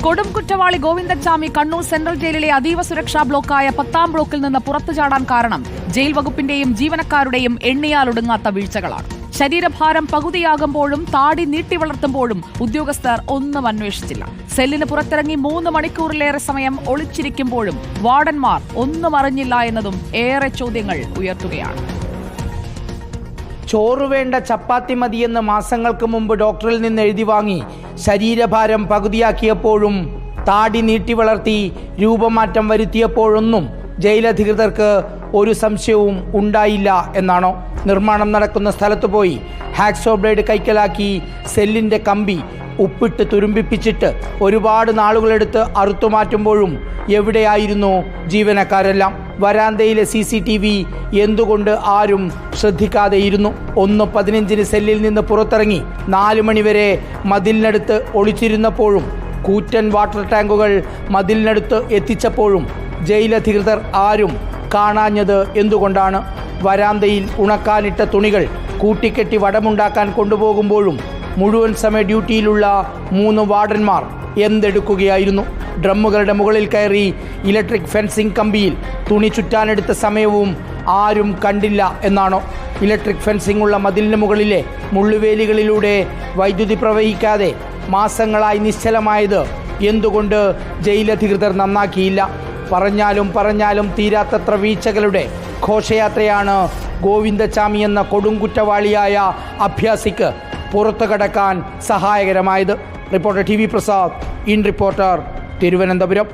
കൊടും കുറ്റവാളി ഗോവിന്ദച്ചാമി കണ്ണൂർ സെൻട്രൽ ജയിലിലെ അതീവ സുരക്ഷാ ബ്ലോക്കായ 10-ാം ബ്ലോക്കിൽ നിന്ന് പുറത്തു ചാടാൻ കാരണം ജയിൽ വകുപ്പിന്റെയും ജീവനക്കാരുടെയും എണ്ണിയാലൊടുങ്ങാത്ത വീഴ്ചകളാണ്. ശരീരഭാരം പകുതിയാകുമ്പോഴും താടി നീട്ടി വളർത്തുമ്പോഴും ഉദ്യോഗസ്ഥർ ഒന്നും അന്വേഷിച്ചില്ല. സെല്ലിന് പുറത്തിറങ്ങി 3 മണിക്കൂറിലേറെ സമയം ഒളിച്ചിരിക്കുമ്പോഴും വാർഡന്മാർ ഒന്നും അറിഞ്ഞില്ല എന്നതും ഏറെ ചോദ്യങ്ങൾ ഉയർത്തുകയാണ്. ചോറ് വേണ്ട ചപ്പാത്തി മതിയെന്ന് മാസങ്ങൾക്ക് മുമ്പ് ഡോക്ടറിൽ നിന്ന് എഴുതി വാങ്ങി ശരീരഭാരം പകുതിയാക്കിയപ്പോഴും താടി നീട്ടി വളർത്തി രൂപമാറ്റം വരുത്തിയപ്പോഴൊന്നും ജയിലധികൃതർക്ക് ഒരു സംശയവും ഉണ്ടായില്ല എന്നാണോ? നിർമ്മാണം നടക്കുന്ന സ്ഥലത്ത് പോയി ഹാക്സോ ബ്ലേഡ് കൈക്കലാക്കി സെല്ലിൻ്റെ കമ്പി ഉപ്പിട്ട് തുരുമ്പിപ്പിച്ചിട്ട് ഒരുപാട് നാളുകളെടുത്ത് അറുത്തുമാറ്റുമ്പോഴും എവിടെയായിരുന്നു ജീവനക്കാരെല്ലാം? വരാന്തയിലെ CCTV എന്തുകൊണ്ട് ആരും ശ്രദ്ധിക്കാതെയിരുന്നു? 1:15 സെല്ലിൽ നിന്ന് പുറത്തിറങ്ങി 4 മണിവരെ മതിലിനടുത്ത് ഒളിച്ചിരുന്നപ്പോഴും കൂറ്റൻ വാട്ടർ ടാങ്കുകൾ മതിലിനടുത്ത് എത്തിച്ചപ്പോഴും ജയിലധികൃതർ ആരും കാണാഞ്ഞത് എന്തുകൊണ്ടാണ്? വരാന്തയിൽ ഉണക്കാനിട്ട തുണികൾ കൂട്ടിക്കെട്ടി വടമുണ്ടാക്കാൻ കൊണ്ടുപോകുമ്പോഴും മുഴുവൻ സമയ ഡ്യൂട്ടിയിലുള്ള 3 വാർഡന്മാർ എന്തെടുക്കുകയായിരുന്നു? ഡ്രമ്മുകളുടെ മുകളിൽ കയറി ഇലക്ട്രിക് ഫെൻസിംഗ് കമ്പിയിൽ തുണി ചുറ്റാനെടുത്ത സമയവും ആരും കണ്ടില്ല എന്നാണോ? ഇലക്ട്രിക് ഫെൻസിംഗ് ഉള്ള മതിലിന് മുകളിലെ മുള്ളുവേലികളിലൂടെ വൈദ്യുതി പ്രവഹിക്കാതെ മാസങ്ങളായി നിശ്ചലമായത് എന്തുകൊണ്ട് ജയിലധികൃതർ നന്നാക്കിയില്ല? പറഞ്ഞാലും തീരാത്തത്ര വീഴ്ചകളുടെ ഘോഷയാത്രയാണ് ഗോവിന്ദച്ചാമി എന്ന കൊടുങ്കുറ്റവാളിയായ അഭ്യാസിക്ക് പുറത്തു കടക്കാൻ സഹായകരമായത്. Reporter TV Prasad, in reporter, Thiruvananthapuram.